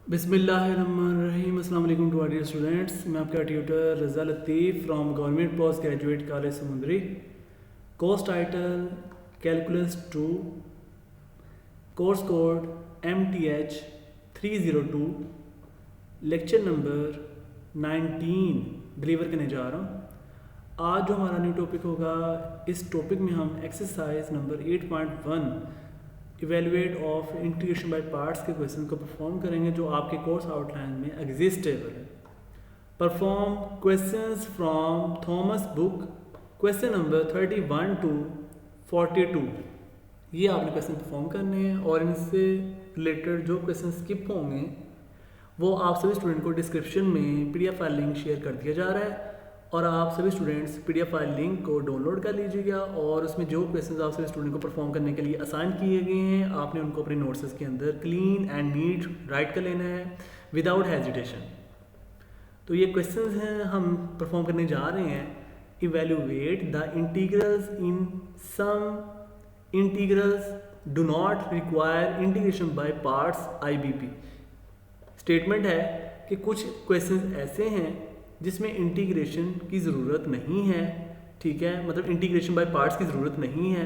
बिस्मिल्लाहिर्रहमानिर्रहीम। अस्सलाम वालेकुम टू डियर स्टूडेंट्स। मैं आपका tutor Raza Latif from government post graduate college Samundri. Course title calculus 2, course code MTH 302, lecture number 19 deliver करने जा रहा हूँ। आज जो हमारा न्यू टॉपिक होगा, इस टॉपिक में हम exercise number 8.1 evaluate of integration by parts के क्वेश्चन को परफॉर्म करेंगे, जो आपके कोर्स आउटलाइन में एग्जिस्टेबल है। Perform questions from Thomas book, question number 31 to 42। ये आपने क्वेश्चन परफॉर्म करने हैं और इनसे रिलेटेड जो क्वेश्चन स्किप होंगे वो आप सभी स्टूडेंट को डिस्क्रिप्शन में PDF फाइल लिंक शेयर कर दिया जा रहा है और आप सभी स्टूडेंट्स PDF फाइल लिंक को डाउनलोड कर लीजिएगा और उसमें जो क्वेश्चंस आप सभी स्टूडेंट को परफॉर्म करने के लिए असाइन किए गए हैं, आपने उनको अपने नोट्स के अंदर क्लीन एंड नीट राइट कर लेना है विदाउट हेजिटेशन। तो ये क्वेश्चंस हैं हम परफॉर्म करने जा रहे हैं। Evaluate the integrals in some integrals do not require integration by parts IBP। Statement है कि कुछ क्वेश्चंस ऐसे हैं जिसमें इंटीग्रेशन की ज़रूरत नहीं है, ठीक है, मतलब इंटीग्रेशन बाय पार्ट्स की ज़रूरत नहीं है।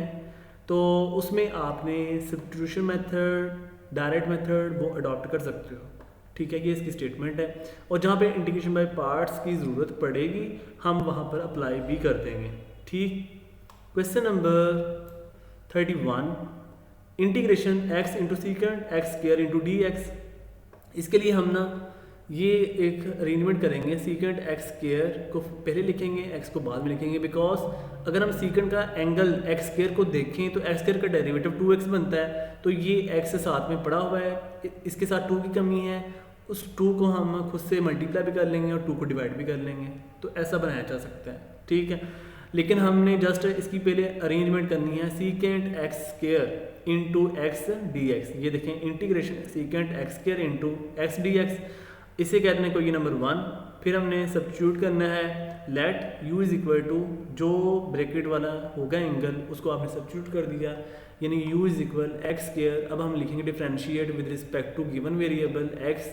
तो उसमें आपने सब्स्टिट्यूशन मेथड, डायरेक्ट मेथड वो अडॉप्ट कर सकते हो, ठीक है। ये इसकी स्टेटमेंट है और जहाँ पे इंटीग्रेशन बाय पार्ट्स की ज़रूरत पड़ेगी हम वहाँ पर अप्लाई भी कर देंगे, ठीक। Question number 31, integration x into secant x square into dx। इसके लिए हम ना ये एक अरेंजमेंट करेंगे, सीकेंट x स्क्वायर को पहले लिखेंगे, x को बाद में लिखेंगे, बिकॉज अगर हम सीकेंट का एंगल x स्क्वायर को देखें तो x स्क्वायर का डेरिवेटिव 2x बनता है, तो ये x साथ में पड़ा हुआ है, इसके साथ 2 की कमी है, उस 2 को हम खुद से मल्टीप्लाई भी कर लेंगे और 2 को डिवाइड भी कर लेंगे, तो ऐसा बनाया जा सकता है, ठीक है। लेकिन हमने जस्ट इसकी पहले अरेंजमेंट करनी है, secant x square into x dx। ये देखें, integration secant x square into x dx, इसे कहते हैं कोई नंबर 1। फिर हमने सब्स्टिट्यूट करना है, let u is equal to जो ब्रैकेट वाला होगा एंगल उसको आपने सब्स्टिट्यूट कर दिया, यानी u is equal x square. अब हम लिखेंगे differentiate with respect to given variable x।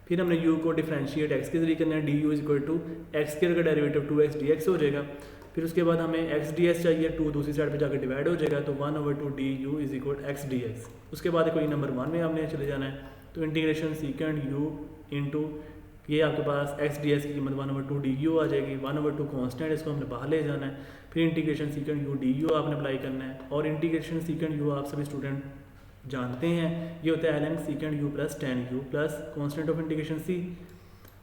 फिर हमने u को डिफरेंशिएट x के जरिए करना है, du is equal to x square का डेरिवेटिव 2x dx हो जाएगा। फिर उसके बाद हमें x ds चाहिए, 2 दूसरी साइड पे जाकर डिवाइड हो जाएगा, तो 1/2 du is equal x dx। उसके बाद कोई नंबर 1 में हमने चले जाना है, तो इंटीग्रेशन सीकेंट u इंटू ये आपके पास x ds की कीमत 1/2 du आ जाएगी, 1/2 कॉन्स्टेंट, इसको हमने बाहर ले जाना है। फिर इंटीग्रेशन सीकेंट u du आपने अप्लाई करना है और इंटीग्रेशन सीकेंट u आप सभी स्टूडेंट जानते हैं, ये होता है ln secant u plus tan u plus constant of integration c।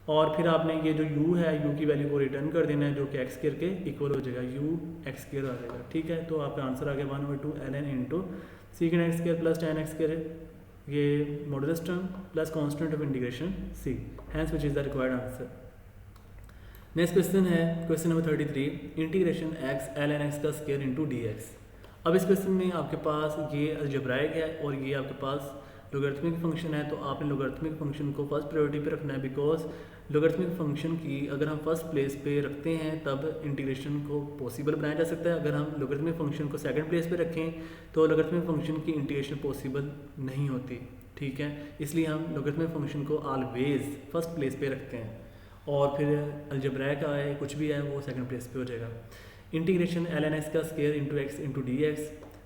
और फिर आपने ये जो u है, u की वैल्यू को रिटर्न कर देना है, जो कि x स्क्वायर के इक्वल हो जाएगा, u x स्क्वायर आ जाएगा, ठीक है। तो आपका आंसर आ गया 1/2 ln into secant x square plus tan x square, ये modulus term plus constant of integration c, hence which is the required answer. Next question है question number 33, integration x ln x का square into dx। अब इस question में आपके पास ये algebraic है और ये आपके पास लोगरिथमिक फंक्शन है, तो आपने लोगरिथमिक फंक्शन को फर्स्ट प्रायोरिटी पे रखना है, बिकॉज लोगरिथमिक फंक्शन की अगर हम फर्स्ट प्लेस पे रखते हैं तब इंटीग्रेशन को पॉसिबल बनाया जा सकता है। अगर हम लोगरिथमिक फंक्शन को सेकंड प्लेस पे रखें तो लोगरिथमिक फंक्शन की इंटीग्रेशन पॉसिबल नहीं होती, ठीक है। इसलिए हम लोगरिथमिक फंक्शन को ऑलवेज फर्स्ट प्लेस पे रखते हैं और फिर अलजेब्राइक आए कुछ भी है वो सेकंड प्लेस पे हो जाएगा। इंटीग्रेशन ln x का square into x into dx,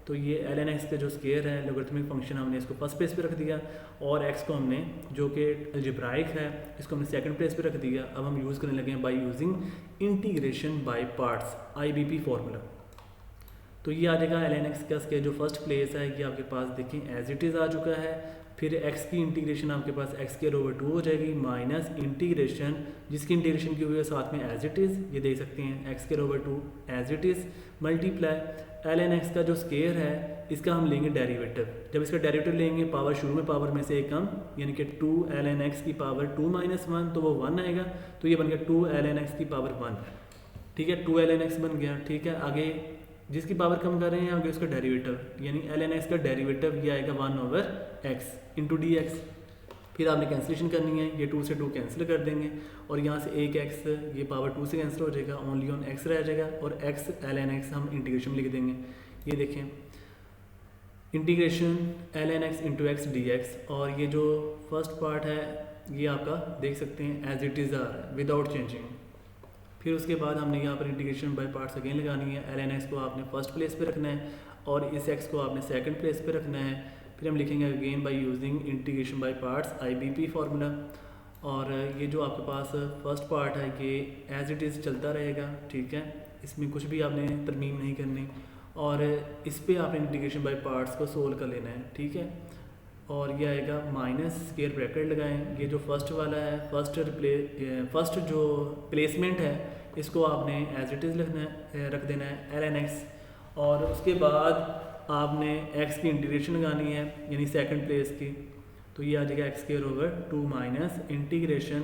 तो ये ln x का जो स्क्वायर है लोगरिथमिक फंक्शन, हमने इसको फर्स्ट प्लेस पे रख दिया और x को हमने जो कि अलजेब्राइक है इसको हमने सेकंड प्लेस पे रख दिया। अब हम यूज़ करने लगे हैं by using integration by parts IBP formula. तो ये आ जाएगा ln x का स्क्वायर जो फर्स्ट प्लेस है, ये आपके पास देखें एज इट इज़ आ चुका है। फिर x की इंटीग्रेशन आपके पास x स्क्वायर ओवर 2 हो जाएगी माइनस इंटीग्रेशन जिसकी इंटीग्रेशन की हुई है साथ में एज इट इज़, ये देख सकते हैं x square over 2 as it is multiply ln x का जो स्क्वायर है इसका हम लेंगे डेरिवेटिव। जब इसका डेरिवेटिव लेंगे पावर शुरू में पावर में से एक कम, यानी कि 2 ln x की पावर 2 माइनस 1, तो वो 1 आएगा, तो ये बन गया 2 ln x की पावर 1, ठीक है, 2 ln x बन गया, ठीक है। आगे जिसकी पावर कम कर रहे हैं आगे उसका डेरिवेटिव, यानी ln x का डेरिवेटिव ये आएगा 1/x इंटू dx। फिर आपने कैंसिलेशन करनी है, ये 2 से 2 कैंसिल कर देंगे और यहाँ से एक x ये पावर 2 से कैंसिल हो जाएगा, ओनली ऑन x रह जाएगा और x ln x हम इंटीग्रेशन लिख देंगे। ये देखें integration ln x into x D x, और ये जो फर्स्ट पार्ट है ये आपका देख सकते हैं एज इट इज़ आ रहा है विदाउट चेंजिंग। फिर उसके बाद हमने यहाँ पर इंटीग्रेशन बाय पार्ट्स अगेन लगानी है। ln x को आपने फर्स्ट प्लेस पे रखना है और इस x को आपने सेकंड प्लेस पे रखना है। फिर हम लिखेंगे again by using integration by parts IBP formula, और ये जो आपके पास फर्स्ट पार्ट है ये एज इट इज़ चलता रहेगा, ठीक है, इसमें कुछ भी आपने तरमीम नहीं करनी, और इस पे आपने इंटीग्रेशन बाय पार्ट्स को सोल्व कर लेना है, ठीक है। और ये आएगा माइनस स्क्वायर ब्रैकेट लगाएं, ये जो फर्स्ट वाला है फर्स्ट जो प्लेसमेंट है इसको आपने एज इट इज़ रख देना है ln x, और उसके बाद आपने x की इंटीग्रेशन लगानी है यानी सेकंड प्लेस की, तो ये आ जाएगा x square over 2 minus integration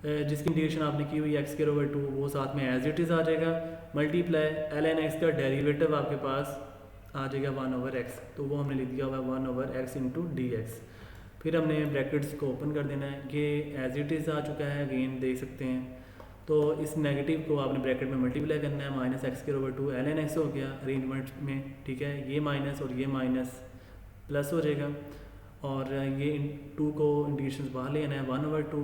जिसकी इंटीग्रेशन आपने की हुई एक्स स्क्वायर ओवर 2 वो साथ में एज इट इज़ आ जाएगा, मल्टीप्लाई ln x का डेरिवेटिव आपके पास आ जाएगा 1/x, तो वो हमने लिख दिया हुआ 1/x इंटू डी एक्स। फिर हमने ब्रैकेट्स को ओपन कर देना है, ये एज इट इज़ आ चुका है अगेन देख सकते हैं। तो इस नेगेटिव को आपने ब्रैकेट में मल्टीप्लाई करना है, minus x square over 2 ln x हो गया अरेंजमेंट में, ठीक है, ये माइनस और ये माइनस प्लस हो जाएगा, और ये 2 को इंटीग्रेशन बाहर ले आना है 1/2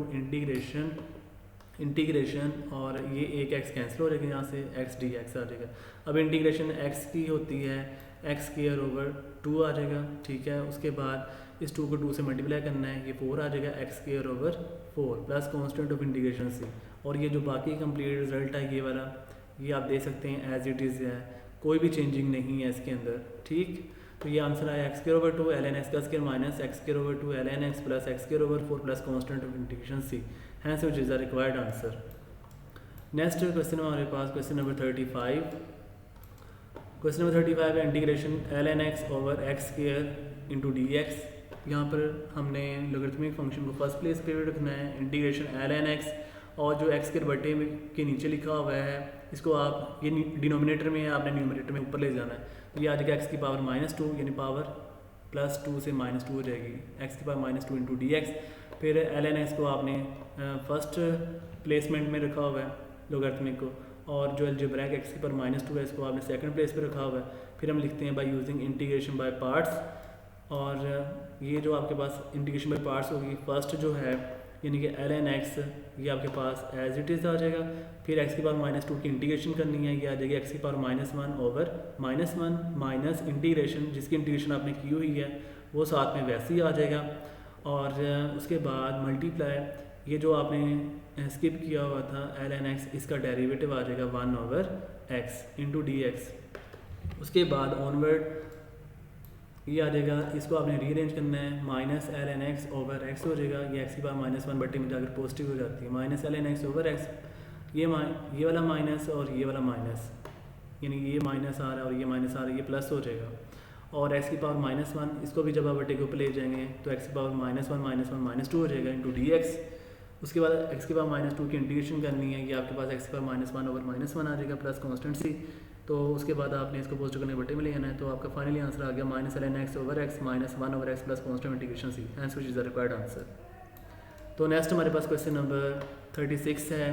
इंटीग्रेशन और ये एक x कैंसिल हो जाएगा, यहाँ से x डी एक्स आ जाएगा। अब इंटीग्रेशन x की होती है एक्स स्क्वायर ओवर 2 आ जाएगा, ठीक है, उसके बाद इस 2 को 2 से मल्टीप्लाई करना है, ये 4 आ जाएगा x square over 4 plus constant of integration c, और ये जो बाकी कंप्लीट रिजल्ट है ये वाला ये आप देख सकते हैं एज इट इज़ है, कोई भी चेंजिंग नहीं है इसके अंदर, ठीक। तो ये आंसर आया x square over 2 ln x का square minus x square over 2 ln x plus x square over 4 plus constant of integration C, hence which is the required answer. Next question हमारे पास क्वेश्चन नंबर 35। क्वेश्चन नंबर 35 है integration ln x over x square into d x. यहाँ पर हमने logarithmic function को first place पे रखना है, इंटीग्रेशन ln x और जो x स्क्वायर बटे के नीचे लिखा हुआ है इसको आप ये डिनोमिनेटर में आपने न्यूमरेटर में ऊपर ले जाना है, ये आ जाएगा x की पावर -2 यानी पावर +2 से -2 हो जाएगी, x की पावर -2 इंटू डी एक्स। फिर ln x को आपने फर्स्ट प्लेसमेंट में रखा हुआ है लोगरिथमिक को, और जो अलजेब्रिक x की पावर -2 है इसको आपने सेकंड प्लेस पे रखा हुआ है। फिर हम लिखते हैं by using integration by parts, और ये जो आपके पास इंटीग्रेशन बाय पार्ट्स होगी फर्स्ट जो है यानी कि ln x ये आपके पास एज इट इज़ आ जाएगा। फिर x की पावर -2 की इंटीग्रेशन करनी है, ये आ जाएगी x की पावर -1 ओवर -1 माइनस इंटीग्रेशन जिसकी इंटीग्रेशन आपने की हुई है वो साथ में वैसे ही आ जाएगा, और उसके बाद मल्टीप्लाई ये जो आपने स्किप किया हुआ था ln x इसका डेरिवेटिव आ जाएगा 1/x इंटू डी एक्स। उसके बाद ऑनवर्ड ये आ जाएगा, इसको आपने रीअरेंज करना है, minus ln x over x हो जाएगा, ये x की पावर -1 बटे में जाकर पॉजिटिव हो जाती है, minus ln x over x, ये वाला माइनस और ये वाला माइनस यानी ये माइनस आ रहा है और ये माइनस आ रहा है, ये प्लस हो जाएगा, और x की पावर -1 इसको भी जब आप बटे के ऊपर ले जाएंगे तो x की पावर -1 -2 हो जाएगा इंटू डी एक्स। उसके बाद x की पावर -2 की इंटीग्रेशन करनी है, ये आपके पास x की पावर -1 ओवर -1 आ जाएगा प्लस कॉन्स्टेंट सी, तो उसके बाद आपने इसको पॉजिटिव करने बटे में ले आना है, तो आपका फाइनली आंसर आ गया minus ln x over x -1/x plus constant integration C, hence which is the required answer. तो नेक्स्ट हमारे पास क्वेश्चन नंबर 36 है,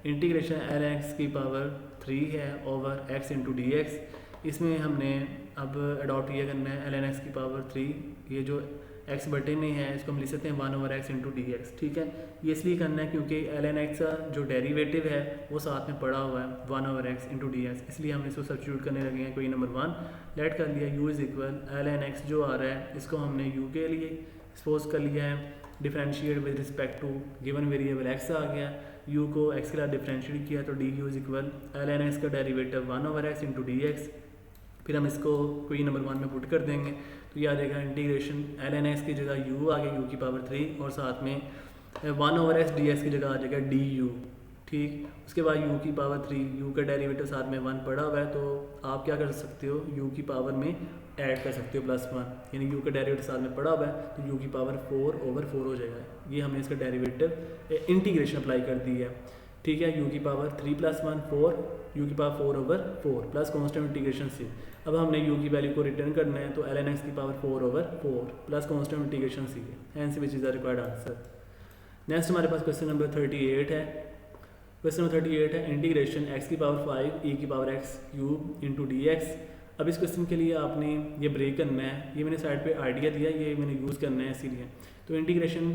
इंटीग्रेशन ln x की पावर 3 है over x into d x. इसमें हमने अब अडॉप्ट ये करना है ln x की पावर 3, ये जो x बटे में है इसको हम लिख सकते हैं 1/x इंटू डी एक्स, ठीक है। ये इसलिए करना है क्योंकि ln x का जो डेरिवेटिव है वो साथ में पड़ा हुआ है 1/x इंटू डी एक्स, इसलिए हम इसको सब्स्टिट्यूट करने लगे हैं। कोई नंबर 1 लेट कर लिया, u is equal ln x जो आ रहा है इसको हमने u के लिए सपोज कर लिया है, differentiate with respect to given variable x आ गया, u को x के साथ डिफरेंशिएट किया तो d u is equal ln x का derivative 1/x into d x. फिर हम इसको कोई नंबर 1 में पुट कर देंगे तो ये आ जाएगा इंटीग्रेशन ln x की जगह u आ गया u की पावर 3 और साथ में 1/x ds की जगह आ जाएगा du, ठीक। उसके बाद u की पावर 3, u का डेरिवेटिव साथ में 1 पड़ा हुआ है तो आप क्या कर सकते हो u की पावर में ऐड कर सकते हो +1, यानी u का डेरिवेटिव साथ में पड़ा हुआ है तो u की पावर 4/4 हो जाएगा। ये हमने इसका डेरिवेटिव इंटीग्रेशन अप्लाई कर दी है, ठीक है। u की पावर 3 + 1 4, u की पावर 4/4 प्लस कांस्टेंट इंटीग्रेशन से। अब हमने u की वैल्यू को रिटर्न करना है तो ln x की power 4/4 plus constant integration C, hence which is the required answer. Next हमारे पास क्वेश्चन नंबर 38 है। क्वेश्चन नंबर 38 है इंटीग्रेशन x की पावर 5 e की power x cube into d x. अब इस क्वेश्चन के लिए आपने ये ब्रेक करना है, ये मैंने साइड पे आइडिया दिया, ये मैंने यूज़ करना है इसीलिए। तो इंटीग्रेशन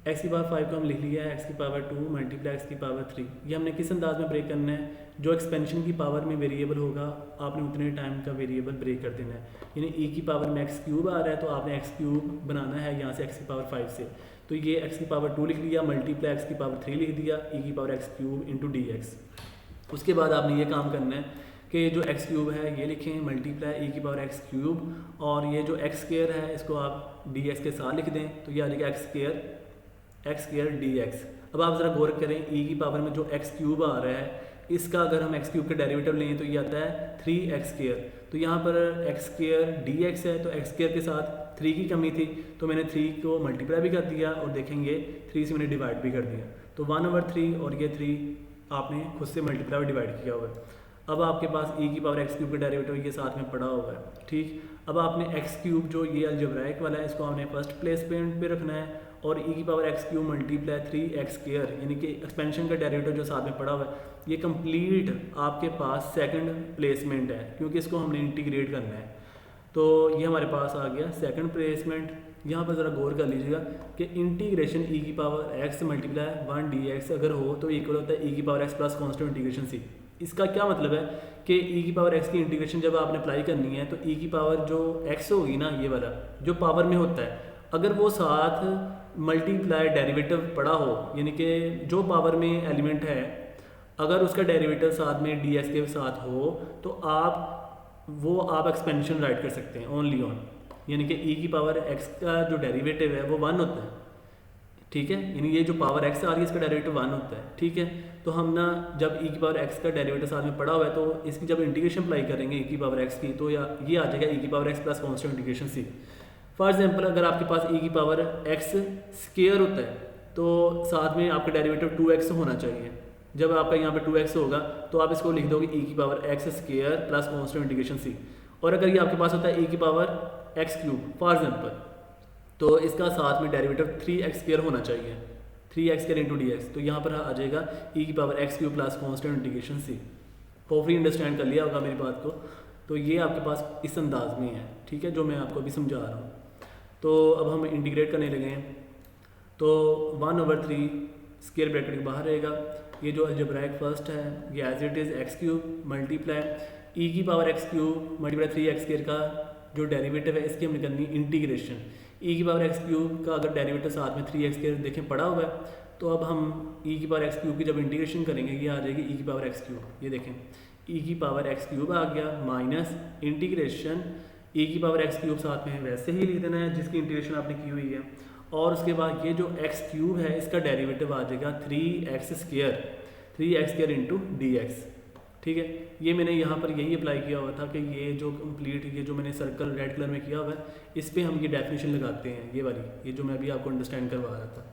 एक्स की पावर 5 को हम लिख लिया है एक्स की पावर 2 मल्टीप्लाई एक्स की पावर 3। ये हमने किस अंदाज में ब्रेक करना है, जो एक्सपेंशन की पावर में वेरिएबल होगा आपने उतने टाइम का वेरिएबल ब्रेक कर देना है। यानी ई की पावर में एक्स क्यूब आ रहा है तो आपने एक्स क्यूब बनाना है यहाँ से एक्स की पावर 5 से। तो ये एक्स की पावर 2 लिख लिया, मल्टीप्लाई एक्स की पावर 3 लिख दिया, ई की power x cube into d x. उसके बाद आपने ये काम करना है कि जो एक्स क्यूब है ये लिखें मल्टीप्लाई ई की पावर एक्स क्यूब, और ये जो एक्स स्क्वायर है इसको आप डी एक्स के साथ लिख दें, तो ये आ जाएगा एक्स स्क्वायर डी एक्स। अब आप ज़रा गौर करें, ई की पावर में जो एक्स क्यूब आ रहा है इसका अगर हम एक्स क्यूब का डेरिवेटिव लें तो ये आता है 3x स्क्वायर। तो यहाँ पर एक्स स्क्वायर डी एक्स है, तो एक्स स्क्वायर के साथ 3 की कमी थी तो मैंने 3 को मल्टीप्लाई भी कर दिया, और देखेंगे 3 से मैंने डिवाइड भी कर दिया, तो 1/3 और ये 3 आपने खुद से मल्टीप्लाई और डिवाइड किया हुआ है। अब आपके पास ई की पावर एक्स क्यूब का डेरिवेटिव ये साथ में पड़ा हुआ है, ठीक। अब आपने एक्स क्यूब जो ये अलजेब्राइक वाला है इसको हमने फर्स्ट प्लेसमेंट पे रखना है, और ई की power x cube multiply 3x square यानी कि एक्सपेंशन का डेरिवेटिव जो साथ में पड़ा हुआ है ये कंप्लीट आपके पास सेकंड प्लेसमेंट है, क्योंकि इसको हमने इंटीग्रेट करना है। तो ये हमारे पास आ गया सेकंड प्लेसमेंट। यहाँ पर ज़रा गौर कर लीजिएगा कि इंटीग्रेशन ई की पावर एक्स मल्टीप्लाई 1 dx अगर हो तो इक्वल होता है ई की power x plus constant integration c. इसका क्या मतलब है कि ई की पावर एक्स की इंटीग्रेशन जब आपने अप्लाई करनी है तो ई की पावर जो एक्स होगी ना, ये वाला जो पावर में होता है, अगर वो साथ मल्टीप्लाई डेरिवेटिव पड़ा हो, यानी कि जो पावर में एलिमेंट है अगर उसका डेरिवेटिव साथ में डी एक्स के साथ हो तो आप एक्सपेंशन राइट कर सकते हैं ओनली ऑन, यानी कि ई की पावर एक्स का जो डेरिवेटिव है वो 1 होता है, ठीक है। यानी ये जो पावर एक्स आ रही है इसका डेरिवेटिव 1 होता है, ठीक है। तो हम ना जब ई की पावर एक्स का डेरिवेटिव साथ में पड़ा हुआ है तो इसकी जब इंटीग्रेशन अप्लाई करेंगे ई की पावर एक्स की, तो ये आ जाएगा ई की power x plus constant integration C. For example अगर आपके पास ई की पावर एक्स स्क्वायर होता है तो साथ में आपका डेरिवेटिव 2x होना चाहिए। जब आपका यहाँ पे 2x होगा तो आप इसको लिख दोगे ई की power x square plus constant integration c. और अगर ये आपके पास होता है ई की power x cube for example, तो इसका साथ में डेरिवेटिव 3x स्क्वायर होना चाहिए, 3x square into d x. तो यहाँ पर आ जाएगा ई की power x cube plus constant integration c. Hopefully understand कर लिया होगा मेरी बात को। तो ये आपके पास इस अंदाज में है, ठीक है, जो मैं आपको अभी समझा रहा हूँ। तो अब हम इंटीग्रेट करने लगे हैं, तो 1/3 स्क्वायर ब्रैकेट के बाहर रहेगा। ये जो अलजेब्राइक फर्स्ट है ये as it is x cube multiply e की power x cube multiply 3x square का जो डेरिवेटिव है इसकी हमने करनी इंटीग्रेशन। ई की पावर एक्स क्यूब का अगर डेरिवेटिव साथ में 3x स्क्वायर देखें पड़ा हुआ है, तो अब हम ई की पावर एक्स क्यूब की जब इंटीग्रेशन करेंगे ये आ जाएगी ई की पावर एक्स क्यूब। ये देखें ई की पावर एक्स क्यूब आ गया माइनस इंटीग्रेशन ई की पावर एक्स क्यूब साथ में वैसे ही लिख देना है जिसकी इंटीग्रेशन आपने की हुई है, और उसके बाद ये जो एक्स क्यूब है इसका डेरिवेटिव आ जाएगा 3x square into d x, ठीक है। ये मैंने यहाँ पर यही अप्लाई किया हुआ था कि ये जो कंप्लीट ये जो मैंने सर्कल रेड कलर में किया हुआ है इस पर हम ये डेफिनेशन लगाते हैं, ये वाली, ये जो मैं अभी आपको अंडरस्टैंड करवा रहा था।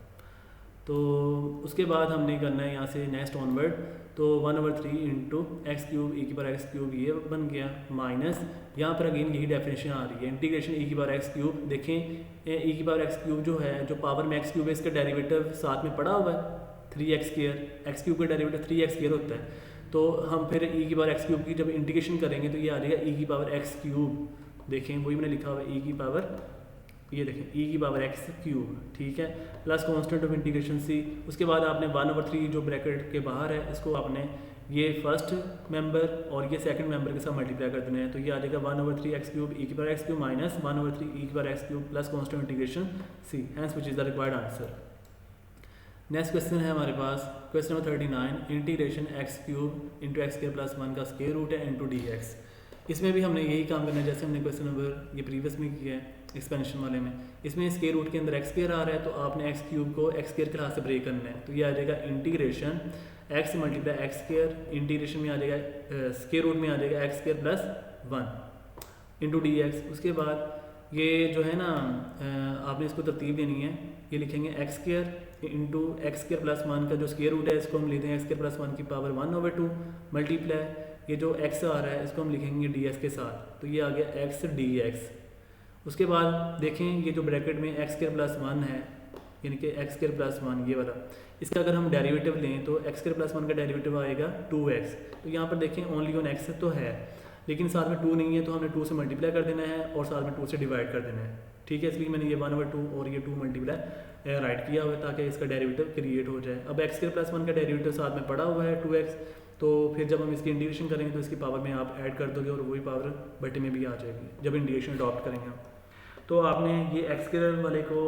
तो उसके बाद हमने करना है यहाँ से नेक्स्ट ऑनवर्ड, तो 1/3 इंटू एक्स क्यूब ई की पावर एक्स क्यूब ये बन गया माइनस यहाँ पर अगेन यही डेफिनेशन आ रही है इंटीग्रेशन ई की पावर एक्स क्यूब। देखें ई की पावर एक्स क्यूब जो है जो पावर में एक्स क्यूब है इसका डेरिवेटिव साथ में पड़ा हुआ है 3x स्क्वायर, एक्स क्यूब का डेरिवेटिव 3x स्क्वायर होता है। तो हम फिर ई की पावर एक्स क्यूब की जब इंटीग्रेशन करेंगे तो ये आ जाएगा ई की पावर एक्स क्यूब। देखें वही मैंने लिखा हुआ है ई की पावर, ये देखें ई की पावर एक्स क्यूब, ठीक है, प्लस कॉन्स्टेंट ऑफ इंटीग्रेशन सी। उसके बाद आपने 1/3 जो ब्रैकेट के बाहर है इसको आपने ये फर्स्ट मेंबर और ये सेकंड मेंबर के साथ मल्टीप्लाई कर देना है, तो ये आ जाएगा 1/3 एक्स क्यूब ई की power x cube minus 1/3 e की power x cube plus constant integration C, hence which is the required answer. Next question है हमारे पास question number 39, integration x cube into x square plus 1 का square root है into d x. इसमें भी हमने यही काम करना है जैसे हमने क्वेश्चन नंबर ये प्रीवियस में किया है एक्सपेंशन वाले में। इसमें स्क्वायर रूट के अंदर एक्स स्क्वायर आ रहा है तो आपने एक्स क्यूब को एक्स स्क्वायर के हाथ से ब्रेक करना है, तो ये आ जाएगा integration x multiply x square, integration में आ जाएगा स्क्वायर रूट में आ जाएगा x square plus 1 into d x. उसके बाद ये जो है ना आपने इसको तरतीब देनी है, ये लिखेंगे x square into x square plus 1 का जो स्क्वायर रूट है इसको हम लेते हैं एक्स स्क्वायर प्लस 1 की पावर 1/2 मल्टीप्लाई ये जो x आ रहा है इसको हम लिखेंगे ds के साथ, तो ये आ गया x dx। उसके बाद देखें ये जो ब्रैकेट में एक्स स्क्वायर प्लस 1 है यानी कि एक्स स्क्वायर प्लस 1 ये वाला, इसका अगर हम डेरिवेटिव लें तो एक्स स्क्वायर प्लस 1 का डेरिवेटिव आएगा 2x। तो यहाँ पर देखें ओनली ऑन x तो है, लेकिन साथ में 2 नहीं है तो हमने 2 से मल्टीप्लाई कर देना है और साथ में 2 से डिवाइड कर देना है, ठीक है। इसलिए मैंने ये 1/2 और ये 2 मल्टीप्लाई राइट किया हुआ है ताकि इसका डेरिवेटिव क्रिएट हो जाए। अब x² + 1 का डेरिवेटिव साथ में पड़ा हुआ है 2x, तो फिर जब हम इसकी इंटीग्रेशन करेंगे तो इसकी पावर में आप ऐड कर दोगे और वही पावर बटे में भी आ जाएगी जब इंटीग्रेशन अडॉप्ट करेंगे हम। तो आपने ये x² वाले को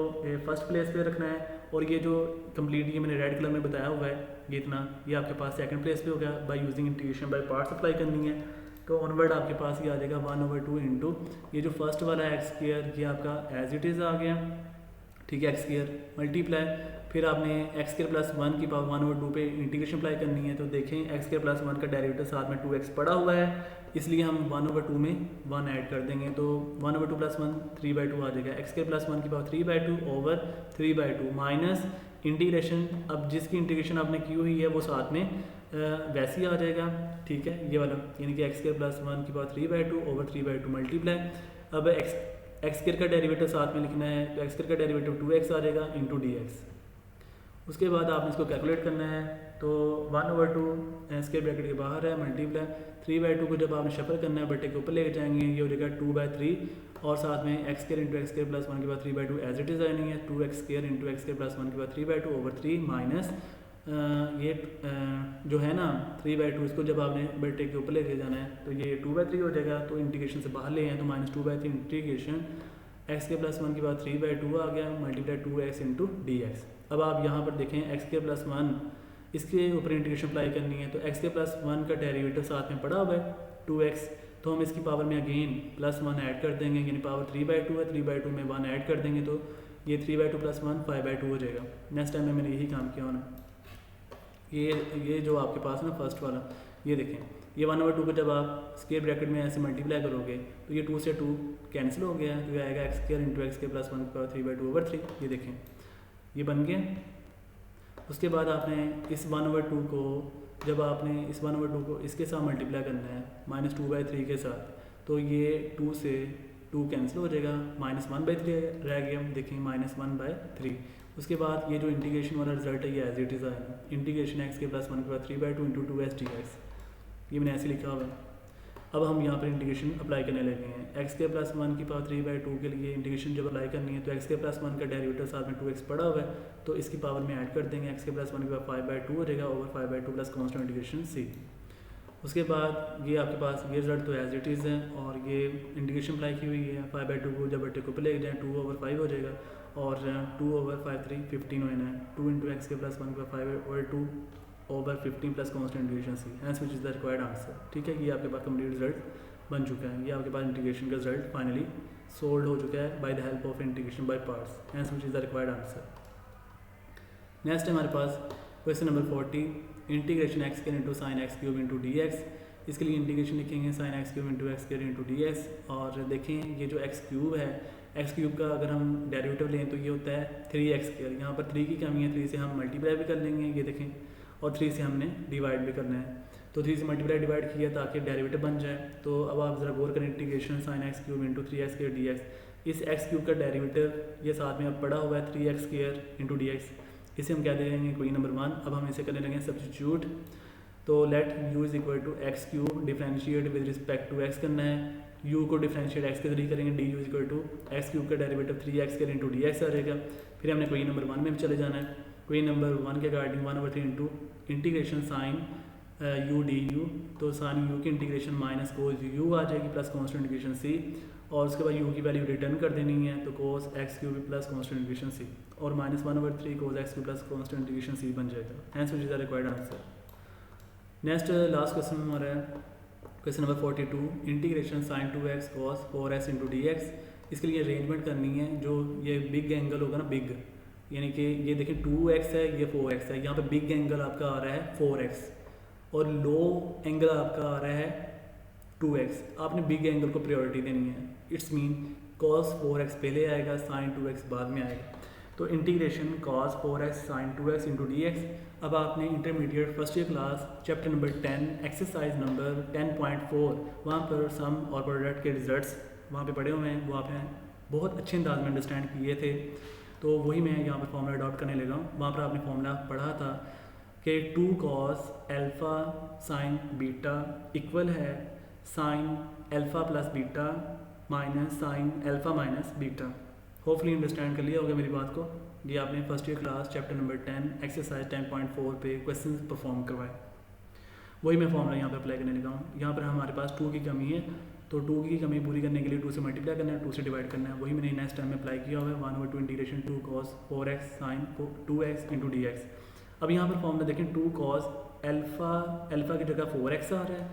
फर्स्ट प्लेस पे रखना है और ये जो कंप्लीट ये मैंने रेड कलर में बताया हुआ है ये इतना, ये आपके पास सेकंड प्लेस पे हो गया। By using integration by parts apply करनी है तो ऑनवर्ड आपके पास ये आ जाएगा 1/2 इंटू ये जो फर्स्ट वाला है x² ये आपका एज इट इज़ आ गया, ठीक है, x² मल्टीप्लाई, फिर आपने x² + 1 की पावर 1/2 पे इंटीग्रेशन अप्लाई करनी है। तो देखें x² + 1 का डेरिवेटिव साथ में 2x पड़ा हुआ है, इसलिए हम 1/2 में 1 ऐड कर देंगे तो 1/2 + 1 3/2 आ जाएगा। x² + 1 की पावर 3/2 ओवर 3/2 माइनस इंटीग्रेशन, अब जिसकी इंटीग्रेशन आपने की हुई है वो साथ में वैसे ही आ जाएगा, ठीक है, ये वाला, यानी कि x² + 1 की पावर 3/2 ओवर 3/2 मल्टीप्लाई। अब x² का डेरिवेटिव साथ में लिखना है तो x² का डेरिवेटिव 2x आ जाएगा इंटू dx। उसके बाद आपने इसको कैलकुलेट करना है तो 1/2 स्क्वायर ब्रैकेट के बाहर है मल्टीप्लाई 3/2 को जब आपने शफल करना है बटे के ऊपर लेके जाएंगे ये हो जाएगा 2/3 और साथ में x² × x² + 1 की पावर 3/2 एज इट इज़ आनी है 2x² × x² + 1 की पावर 3/2 ओवर 3 माइनस ये जो है ना 3/2 इसको जब आपने बटे के ऊपर लेके जाना है तो ये 2/3 हो जाएगा। तो इंटीग्रेशन से बाहर ले हैं तो -2/3 इंटीग्रेशन x² + 1 की पावर 3/2 आ गया मल्टीप्लाई 2x इंटू dx। अब आप यहाँ पर देखें x² + 1 इसके ऊपर इंटीग्रेशन अप्लाई करनी है तो x² + 1 का डेरिवेटिव साथ में पड़ा हुआ है 2x, तो हम इसकी पावर में अगेन +1 ऐड कर देंगे, यानी पावर 3/2 है, 3/2 में 1 ऐड कर देंगे तो ये 3/2 + 1 5/2 हो जाएगा। नेक्स्ट टाइम में मैंने यही काम किया होना। ये जो आपके पास है ना फर्स्ट वाला, ये देखें ये 1/2 को जब आप स्क्वायर ब्रैकेट में ऐसे मल्टीप्लाई करोगे तो ये 2 से 2 कैंसिल हो गया, तो ये आएगा x² × x² + 1 की पावर 3/2 ओवर 3, ये देखें ये बन गया। उसके बाद आपने इस 1/2 को जब आपने इस 1/2 को इसके साथ मल्टीप्लाई करना है -2/3 के साथ, तो ये 2 से 2 कैंसिल हो जाएगा, -1/3 रह गया, देखें -1/3। उसके बाद ये जो इंटीग्रेशन वाला रिजल्ट है ये एज इट इज़ आएगा, इंटीग्रेशन x² + 1 की पावर 3/2 इंटू 2s dx, ये मैंने ऐसे लिखा हुआ है। अब हम यहाँ पर इंटीग्रेशन अप्लाई करने लगे हैं। x² + 1 की पावर 3/2 के लिए इंटीग्रेशन जब अप्लाई करनी है तो x² + 1 का डेरिवेटिव साथ में 2x पड़ा हुआ है तो इसकी पावर में ऐड कर देंगे, x² + 1 की पावर 5/2 हो जाएगा over 5/2 plus constant integration c। उसके बाद ये आपके पास ये रिजल्ट तो एज इट इज़ है और ये इंटीग्रेशन अप्लाई की हुई है 5/2 को जब बटे को ले जाएँ 2/5 हो जाएगा और 2/5 3 15 होना है 2 × x² + 1 की power 5/2 over 15 plus constant integration C, hence which is the required answer, ठीक है। ये आपके पास कंप्लीट रिजल्ट बन चुका है, ये आपके पास इंटीग्रेशन का रिजल्ट फाइनली सोल्व हो चुका है by the help of integration by parts, hence which is the required answer. Next है हमारे पास question number 40, integration x² × sin x³ × dx। इसके लिए इंटीग्रेशन लिखेंगे sin x³ × x² × dx और देखें ये जो x³ है, x³ का अगर हम डेरिवेटिव लें तो ये होता है 3x², यहाँ पर 3 की कमी है, 3 से हम मल्टीप्लाई भी कर लेंगे, ये देखें, और 3 से हमने डिवाइड भी करना है, तो 3 से मल्टीप्लाई डिवाइड किया ताकि डेरिवेटिव बन जाए। तो अब आप ज़रा गौर करें, integration sin x³ × 3x² dx, इस x³ का डेरिवेटिव ये साथ में अब पड़ा हुआ है 3x² × dx, इसे हम क्या दे देंगे क्वेश्चन नंबर 1। अब हम इसे करने लगे सब्स्टिट्यूट, तो let u = x³ differentiate with respect to x करना है, u को डिफरेंशिएट x के जरिए करेंगे, du = x³ का डेरिवेटिव 3x² × dx आ जाएगा। फिर हमने क्वेश्चन नंबर 1 में भी चले जाना है, क्वेश्चन नंबर 1 के according 1/3 into integration sine u du, तो साइन u की इंटीग्रेशन माइनस कोस u आ जाएगी प्लस कांस्टेंट इंटीग्रेशन c, और उसके बाद u की वैल्यू रिटर्न कर देनी है तो cos x³ plus constant integration c और -1/3 cos x³ plus constant integration c बन जाएगा, hence which is the required answer. Next last question हमारा है question number 42, integration sin 2x cos 4s × dx। इसके लिए अरेंजमेंट करनी है, जो ये बिग एंगल होगा ना, बिग यानी कि ये देखें 2x है, ये 4x है, यहाँ पे बिग एंगल आपका आ रहा है 4x और लो एंगल आपका आ रहा है 2x। आपने बिग एंगल को प्रायोरिटी देनी है, इट्स मीन cos 4x पहले आएगा, sin 2x बाद में आएगा। तो integration cos 4x sin 2x × dx। अब आपने intermediate first year class chapter number 10 exercise number 10.4 वहाँ पर सम और प्रोडक्ट के रिजल्ट्स वहाँ पे पढ़े हुए हैं, वो आपने बहुत अच्छे अंदाज में अंडरस्टैंड किए थे, तो वही मैं यहाँ पर फॉर्मूला अडॉप्ट करने लगा हूँ। वहाँ पर आपने फॉर्मूला पढ़ा था कि 2 cos α sin β इक्वल है sine alpha plus beta minus sine alpha minus beta. Hopefully understand कर लिया होगा मेरी बात को। ये आपने first year class chapter number 10 exercise 10.4 पे क्वेश्चन परफॉर्म करवाए। वही मैं फॉर्मूला यहाँ पे अप्लाई करने लगा हूँ। यहाँ पर हमारे पास 2 की कमी है, तो 2 की कमी पूरी करने के लिए 2 से मल्टीप्लाई करना है, 2 से डिवाइड करना है। वही मैंने नेक्स्ट टाइम में अप्लाई किया हुआ है 1/2 integration 2 cos 4x sine 2x into d x. अब यहाँ पर फॉर्मूला देखें 2 cos अल्फ़ा की जगह 4x आ रहा है,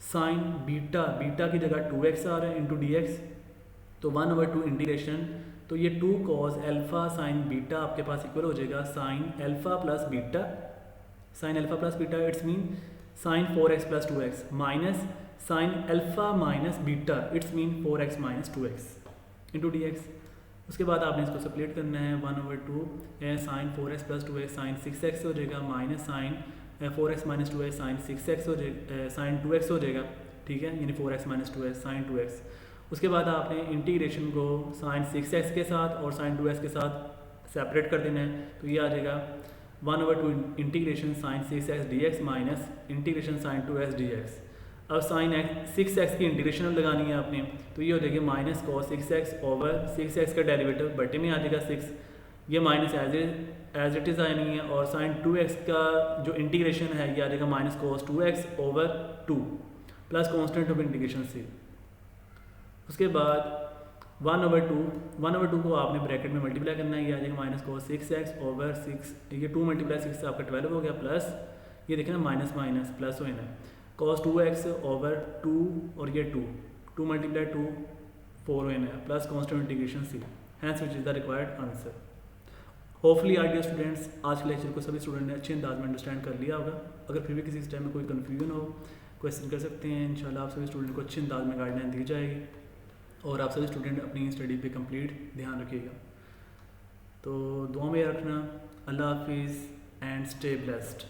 साइन बीटा की जगह 2x आ रहा है इंटू डी एक्स। तो 1/2 इंटीग्रेशन, तो ये 2 cos अल्फ़ा साइन बीटा आपके पास इक्वल हो जाएगा sine alpha plus beta it's mean sine 4x plus 2x minus sine alpha minus beta it's mean 4x minus 2x into d x. उसके बाद आपने इसको सेपरेट करना है 1/2 sign 4x plus 2x sign 6x हो जाएगा minus sign 4x minus 2x sign 6x हो जाएगा साइन 2x हो जाएगा, ठीक है, यानी 4x minus 2x sign 2x। उसके बाद आपने इंटीग्रेशन को साइन 6x के साथ और साइन 2x के साथ सेपरेट कर देना है, तो ये आ जाएगा 1/2 integration sine 6x dx minus integration sine 2x dx। अब साइन 6x की इंटीग्रेशन लगानी है आपने, तो ये हो जाएगी minus cos 6x over 6x का डेरिवेटिव बटे में आ जाएगा 6, ये माइनस एज इट इज़ आनी है। और साइन 2x का जो इंटीग्रेशन है ये आ जाएगा minus cos 2x over 2 plus constant of integration से। उसके बाद 1/2 को आपने ब्रैकेट में मल्टीप्लाई करना है, ये आ जाएगा माइनस cos 6x ओवर 6, ये 2 मल्टीप्लाई 6 से आपका 12 हो गया, प्लस ये देखें ना माइनस माइनस प्लस हो ना cos 2x ओवर 2 और ये 2 मल्टीप्लाई 2 4 हो ना plus constant integration C, hence which is the required answer. Hopefully I dear students आज के लेक्चर को सभी स्टूडेंट ने अच्छे अंदाज में अंडरस्टैंड कर लिया होगा। अगर फिर भी किसी टाइम में कोई कन्फ्यूजन हो क्वेश्चन कर सकते हैं, इंशाल्लाह आप सभी स्टूडेंट को अच्छे अंदाज में गाइडलाइन दी जाएगी और आप सभी स्टूडेंट अपनी स्टडी पे कंप्लीट ध्यान रखिएगा। तो दुआ में रखना। अल्लाह हाफिज़ एंड स्टे ब्लेस्ड।